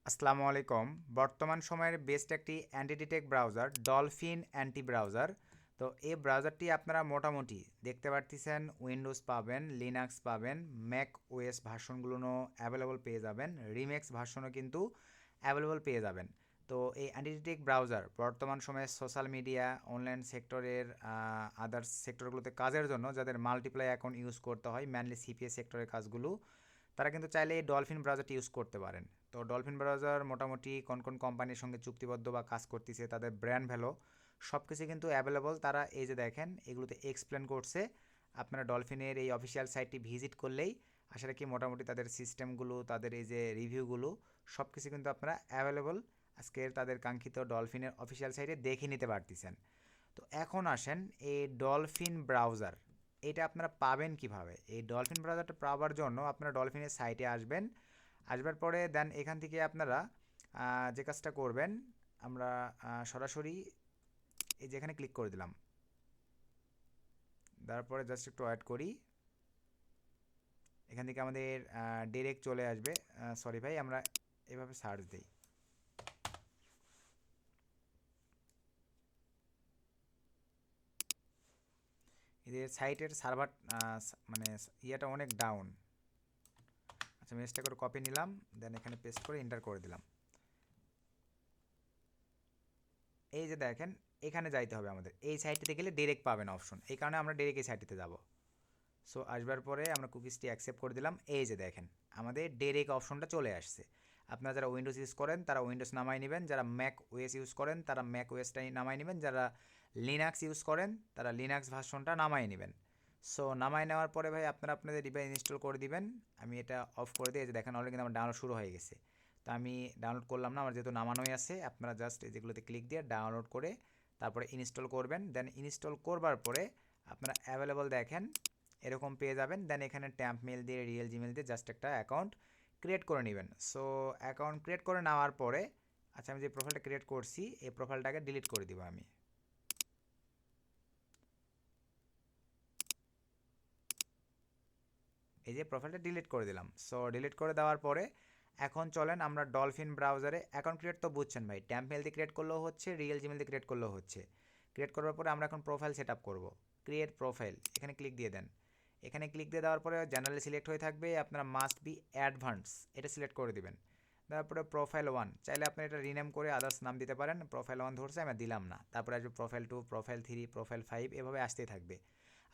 আসসালামু আলাইকুম। বর্তমান সময়ের বেস্ট একটি anti detect browser dolphin anti browser. তো এই ব্রাউজারটি আপনারা মোটামুটি দেখতে পারতেছেন, উইন্ডোজ পাবেন, লিনাক্স পাবেন, ম্যাক ওএস ভার্সনগুলো অ্যাভেলেবল পেয়ে যাবেন, রিমেক্স ভার্সনও কিন্তু অ্যাভেলেবল পেয়ে যাবেন। তো এই অ্যান্টি ডিটেক্ট ব্রাউজার বর্তমান সময়ে সোশ্যাল মিডিয়া, অনলাইন সেক্টরের আদার্স সেক্টরগুলোতে কাজের জন্য যাদের মাল্টিপ্লাই অ্যাকাউন্ট ইউজ করতে হয়, মেনলি সিপিএস সেক্টরের কাজগুলো, তারা কিন্তু চাইলে এই ডলফিন ব্রাউজারটি ইউজ করতে পারেন। তো ডলফিন ব্রাউজার মোটামুটি কোন কোন কোম্পানির সঙ্গে চুক্তিবদ্ধ বা কাজ করতেছে, তাদের ব্র্যান্ড ভ্যালু সব কিছু কিন্তু অ্যাভেলেবল। তারা এই যে দেখেন এগুলোতে এক্সপ্লেন করছে। আপনারা ডলফিনের এই অফিসিয়াল সাইটটি ভিজিট করলেই আশা রাখি মোটামুটি তাদের সিস্টেমগুলো, তাদের এই যে রিভিউগুলো সব কিছু কিন্তু আপনারা অ্যাভেলেবল আজকের তাদের কাঙ্ক্ষিত ডলফিনের অফিসিয়াল সাইটে দেখে নিতে পারতেছেন। তো এখন আসেন এই ডলফিন ব্রাউজার, এটা আপনারা পাবেন কিভাবে? এই ডলফিন ব্রাউজারটা পাওয়ার জন্য আপনারা ডলফিনের সাইটে আসবেন। আসবার পরে দেন এখান থেকে আপনারা যে কাজটা করবেন, আমরা সরাসরি এই যেখানে ক্লিক করে দিলাম, তারপরে জাস্ট একটু ওয়েট করি। এখান থেকে আমাদের ডিরেক্ট চলে আসবে। সরি ভাই, আমরা এভাবে সার্চ দিই। এদের সাইটের সার্ভার মানে ইয়েটা অনেক ডাউন। আচ্ছা, মেসটা করে কপি নিলাম, দেন এখানে পেস্ট করে এন্টার করে দিলাম। এই যে দেখেন এখানে যাইতে হবে আমাদের, এই সাইটটিতে গেলে ডিরেক্ট পাবেন অপশন, এই কারণে আমরা ডিরেক্ট এই সাইটটিতে যাব। সো আসবার পরে আমরা কুকিজটি অ্যাকসেপ্ট করে দিলাম। এই যে দেখেন আমাদের ডিরেক্ট অপশনটা চলে আসছে। আপনারা যারা উইন্ডোজ ইউজ করেন তারা উইন্ডোজ নামাই নেবেন, যারা ম্যাক ওএস ইউজ করেন তারা ম্যাক ওএসটাই নামাই নেবেন, যারা লিনাক্স ইউজ করেন তারা লিনাক্স ভার্সনটা নামাই নেবেন। সো নামাই নেওয়ার পরে ভাই আপনারা আপনাদের ডিভাইস ইনস্টল করে দিবেন। আমি এটা অফ করে দিই। এই যে দেখেন অলরেডি কিন্তু আমার ডাউনলোড শুরু হয়ে গেছে। তো আমি ডাউনলোড করলাম না, আমার যেহেতু নামানোই আছে। আপনারা জাস্ট যেগুলোতে ক্লিক দিয়ে ডাউনলোড করে তারপরে ইনস্টল করবেন। দেন ইনস্টল করবার পরে আপনারা অ্যাভেলেবল দেখেন এরকম পেয়ে যাবেন। দেন এখানে ট্যাম্প মেল দিয়ে, রিয়েল জিমেল দিয়ে জাস্ট একটা অ্যাকাউন্ট ক্রিয়েট করে নেবেন। সো অ্যাকাউন্ট ক্রিয়েট করে নেওয়ার পরে, আচ্ছা আমি যে প্রোফাইলটা ক্রিয়েট করছি এই প্রোফাইলটাকে ডিলিট করে দিব আমি। এই যে প্রোফাইলটা ডিলিট করে দিলাম। সো ডিলিট করে দেওয়ার পরে এখন চলেন আমরা ডলফিন ব্রাউজারে অ্যাকাউন্ট ক্রিয়েট তো বুঝছেন ভাই, ট্যাম্প মেল দিয়ে ক্রিয়েট করলেও হচ্ছে, রিয়েল জিমেল দিয়ে ক্রিয়েট করলেও হচ্ছে। ক্রিয়েট করার পরে আমরা এখন প্রোফাইল সেট আপ করবো। ক্রিয়েট প্রোফাইল এখানে ক্লিক দিয়ে দেন। এখানে ক্লিক দিয়ে দেওয়ার পরে জেনারেলি সিলেক্ট হয়ে থাকবে, আপনারা মাস্ট বি অ্যাডভান্স এটা সিলেক্ট করে দিবেন। তারপরে প্রোফাইল ওয়ান চাইলে আপনি এটা রিনেম করে আদার্স নাম দিতে পারেন। প্রোফাইল ওয়ান ধরছে, আমি দিলাম না। তারপরে আসবে profile two, profile three, profile five, এভাবে আসতেই থাকবে।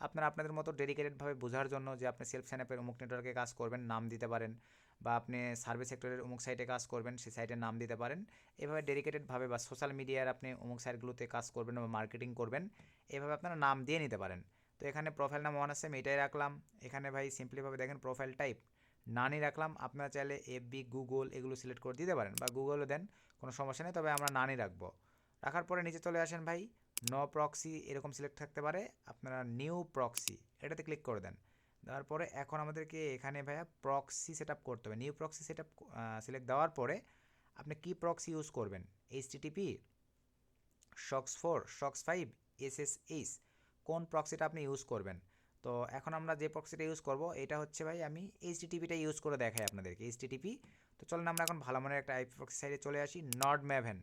আপনারা আপনাদের মতো ডেডিকেটেডভাবে বোঝার জন্য যে আপনি সেলফ সাইনআপের অমুক নেটওয়ার্কে কাজ করবেন নাম দিতে পারেন, বা আপনি সার্ভিস সেক্টরের অমুক সাইটে কাজ করবেন সেই সাইটের নাম দিতে পারেন। এভাবে ডেডিকেটেডভাবে বা সোশ্যাল মিডিয়ার আপনি অমুক সাইটগুলোতে কাজ করবেন বা মার্কেটিং করবেন, এভাবে আপনারা নাম দিয়ে নিতে পারেন। তো এখানে প্রোফাইল নাম ওয়ান আছে, আমি এটাই রাখলাম। এখানে ভাই সিম্পলিভাবে দেখেন প্রোফাইল টাইপ নানি রাখলাম। আপনারা চাইলে এফবি, গুগল এগুলো সিলেক্ট করে দিতে পারেন, বা গুগলও দেন, কোনো সমস্যা নেই, তবে আমরা নানি রাখবো। রাখার পরে নিচে চলে আসেন ভাই, নো প্রক্সি এরকম সিলেক্ট থাকতে পারে, আপনারা নিউ প্রক্সি এটাতে ক্লিক করে দেন। দেওয়ার পরে এখন আমাদেরকে এখানে ভাইয়া প্রক্সি সেট আপ করতে হবে। New proxy set up select দেওয়ার পরে আপনি কি প্রক্সি ইউজ করবেন, এইচটিটিপি, শক্স ফোর, শক্স ফাইভ, এসএসএইচ, কোন প্রক্সিটা আপনি ইউজ করবেন। তো এখন আমরা যে প্রক্সিটা ইউজ করব এটা হচ্ছে ভাই, আমি এইচটিটিপিটা ইউজ করে দেখাই আপনাদেরকে, এইচটিটিপি। তো চলুন আমরা এখন ভালো মানের একটা আইপি প্রক্সি সাইডে চলে আসি, নর্ড ম্যাভেন।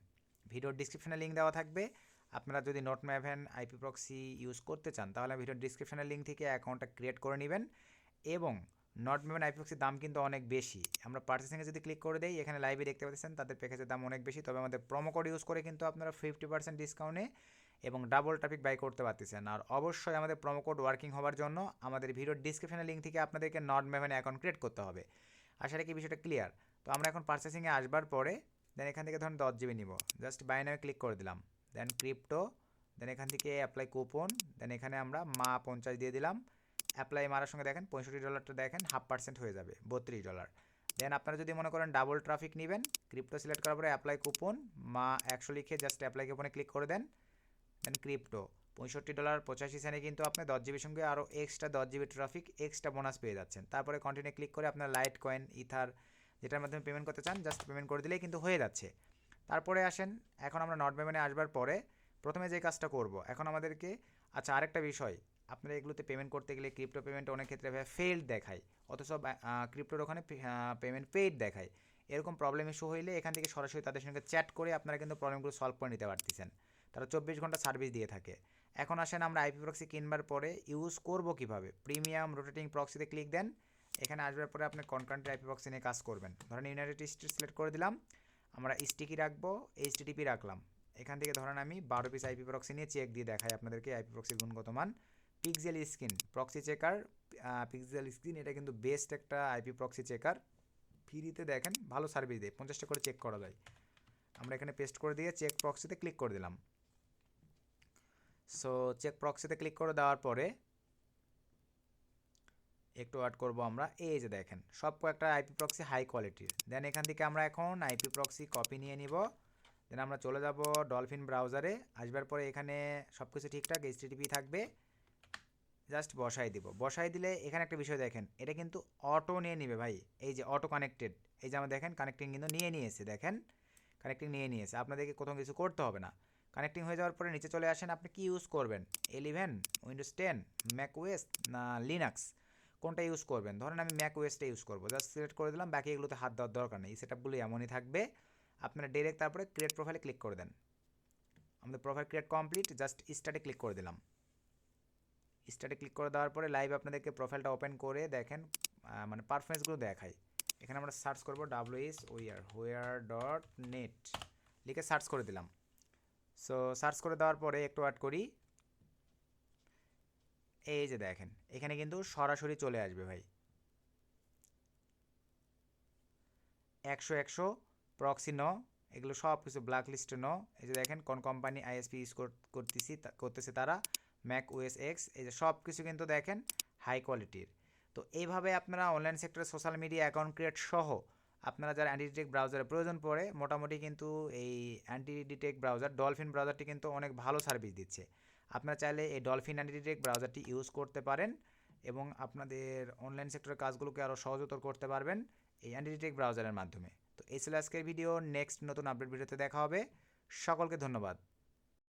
ভিডিওর ডিসক্রিপশনে লিঙ্ক দেওয়া থাকবে। আপনারা যদি not Maven IP proxy use করতে চান তাহলে ভিডিওর ডিসক্রিপশনের লিঙ্ক থেকে অ্যাকাউন্টটা ক্রিয়েট করে নেবেন। এবং নট ম্যাভেন আইপি প্রক্সির দাম কিন্তু অনেক বেশি। আমরা পার্চেসিংয়ে যদি ক্লিক করে দেই, এখানে লাইভে দেখতে পাচ্ছেন তাদের প্যাকেজের দাম অনেক বেশি, তবে আমাদের প্রোমো কোড ইউজ করে কিন্তু আপনারা 50% ডিসকাউন্টে এবং ডাবল ট্রাফিক বাই করতে পারতেছেন। আর অবশ্যই আমাদের প্রোমো কোড ওয়ার্কিং হওয়ার জন্য আমাদের ভিডিওর ডিসক্রিপশনের লিঙ্ক থেকে আপনাদেরকে নট ম্যাভেন অ্যাকাউন্ট ক্রিয়েট করতে হবে। আশা রাখি বিষয়টা ক্লিয়ার। তো আমরা এখন পার্চেসিংয়ে আসবার পরে দেন এখান থেকে ধরুন 10 GB নিব, জাস্ট বাই নামে ক্লিক করে দিলাম। দেন ক্রিপ্টো, দেন এখান থেকে অ্যাপ্লাই কুপন, দেন এখানে আমরা মা 50 দিয়ে দিলাম। অ্যাপ্লাই মারার সঙ্গে দেখেন $65 দেখেন 0.5% হয়ে যাবে $32। দেন আপনারা যদি মনে করেন ডাবল ট্রাফিক নেবেন, ক্রিপ্টো সিলেক্ট করার পরে অ্যাপ্লাই কুপন মা 100 লিখে জাস্ট অ্যাপ্লাই কুপনে ক্লিক করে দেন। দেন ক্রিপ্টো $65.85 কিন্তু আপনি 10 GB সঙ্গে আরও extra 10 GB traffic extra bonus পেয়ে যাচ্ছেন। তারপরে কন্টিনিউ ক্লিক করে আপনার লাইট কয়েন, ইথার যেটার মাধ্যমে পেমেন্ট করতে চান জাস্ট পেমেন্ট করে দিলেই কিন্তু হয়ে যাচ্ছে। তারপরে আসেন এখন আমরা নট পেমেন্টে আসবার পরে প্রথমে যে কাজটা করব এখন আমাদেরকে, আচ্ছা আরেকটা বিষয়, আপনারা এগুলোতে পেমেন্ট করতে গেলে ক্রিপ্টো পেমেন্ট অনেক ক্ষেত্রে ফেইল্ড দেখায়, অথচ ক্রিপ্টোর ওখানে পেমেন্ট পেইড দেখায়। এরকম প্রবলেম ইস্যু হইলে এখান থেকে সরাসরি তাদের সঙ্গে চ্যাট করে আপনারা কিন্তু প্রবলেমগুলো সলভ করে নিতে পারতেছেন। তারা 24 ঘন্টা সার্ভিস দিয়ে থাকে। এখন আসেন আমরা আইপি প্রক্সি কিনবার পরে ইউজ করব কিভাবে। প্রিমিয়াম রোটেটিং প্রক্সিতে ক্লিক দেন। এখানে আসবার পরে আপনি কনকারেন্ট আইপি প্রক্সি নিয়ে কাজ করবেন। ধরেন ইউনাইটেড স্টেট সিলেক্ট করে দিলাম, আমরা স্টিকি রাখবো, এইচটিটিপি রাখলাম। এখান থেকে ধরেন আমি 12 পিস আইপি প্রক্সি নিয়ে চেক দিয়ে দেখাই আপনাদেরকে আইপি প্রক্সির গুণগত মান। Pixel screen proxy checker, pixel screen এটা কিন্তু বেস্ট একটা আইপি প্রক্সি চেকার। ফ্রিতে দেখেন ভালো সার্ভিস দেয়, 50টা করে চেক করা যায়। আমরা এখানে পেস্ট করে দিয়ে চেক প্রক্সিতে ক্লিক করে দিলাম। সো চেক প্রক্সিতে ক্লিক করে দেওয়ার পরে একটু ওয়েট করব আমরা। এই যে দেখেন সব কয়েকটা আইপি প্রক্সি হাই কোয়ালিটির। দেন এখান থেকে আমরা এখন আইপি প্রক্সি কপি নিয়ে নিব। দেন আমরা চলে যাব ডলফিন ব্রাউজারে। আসবার পরে এখানে সব কিছু ঠিকঠাক এইচটিটিপি থাকবে, জাস্ট বসাই দিব। বসাই দিলে এখানে একটা বিষয় দেখেন, এটা কিন্তু অটো নিয়ে নিবে ভাই। এই যে অটো কানেক্টেড, এই যে আমরা দেখেন কানেক্টিং কিন্তু নিয়ে নিয়েছে, দেখেন কানেক্টিং নিয়ে নিয়েছে। আপনাদেরকে কোথাও কিছু করতে হবে না। কানেক্টিং হয়ে যাওয়ার পরে নিচে চলে আসেন, আপনি কি ইউজ করবেন, 11, উইন্ডোজ 10, ম্যাক ওএস না লিনাক্স, কোনটা ইউজ করবেন। ধরেন আমি ম্যাক ওএসটা ইউজ করবো, জাস্ট সিলেক্ট করে দিলাম। বাকি এগুলোতে হাত দেওয়ার দরকার নেই, এই সেটআপগুলো এমনই থাকবে। আপনারা ডাইরেক্ট তারপরে ক্রিয়েট প্রোফাইলে ক্লিক করে দেন। আমাদের প্রোফাইল ক্রিয়েট কমপ্লিট, জাস্ট স্টার্টে ক্লিক করে দিলাম। স্টার্টে ক্লিক করে দেওয়ার পরে লাইভ আপনাদেরকে প্রোফাইলটা ওপেন করে দেখেন মানে পারফরমেন্সগুলো দেখাই। এখানে আমরা সার্চ করবো wswhere.net লিখে সার্চ করে দিলাম। সো সার্চ করে দেওয়ার পরে একটু ওয়েট করি। এই যে দেখেন এখানে কিন্তু সরাসরি চলে আসবে ভাই 100 প্রক্সি ন, এগুলো সব কিছু ব্ল্যাক লিস্টে ন। এই যে দেখেন কোন কোম্পানি আইএসপি ইউজ করতেছে তারা, ম্যাক ওএস এক্স, এই যে সব কিছু কিন্তু দেখেন হাই কোয়ালিটির। তো এইভাবে আপনারা অনলাইন সেক্টরে সোশ্যাল মিডিয়া অ্যাকাউন্ট ক্রিয়েট সহ আপনারা যারা অ্যান্টি ডিটেক্ট ব্রাউজারের প্রয়োজন পড়ে, মোটামুটি কিন্তু এই অ্যান্টি ডিটেক্ট ব্রাউজার ডলফিন ব্রাউজারটি কিন্তু অনেক ভালো সার্ভিস দিচ্ছে। আপনারা চাইলে এই ডলফিন অ্যান্টি ডিটেক্ট ব্রাউজারটি ইউজ করতে পারেন এবং আপনাদের অনলাইন সেক্টরের কাজগুলোকে আরও সহজতর করতে পারবেন এই অ্যান্টি ডিটেক্ট ব্রাউজারের মাধ্যমে। তো এই ছিল আজকের ভিডিও। নেক্সট নতুন আপডেট ভিডিওতে দেখা হবে। সকলকে ধন্যবাদ।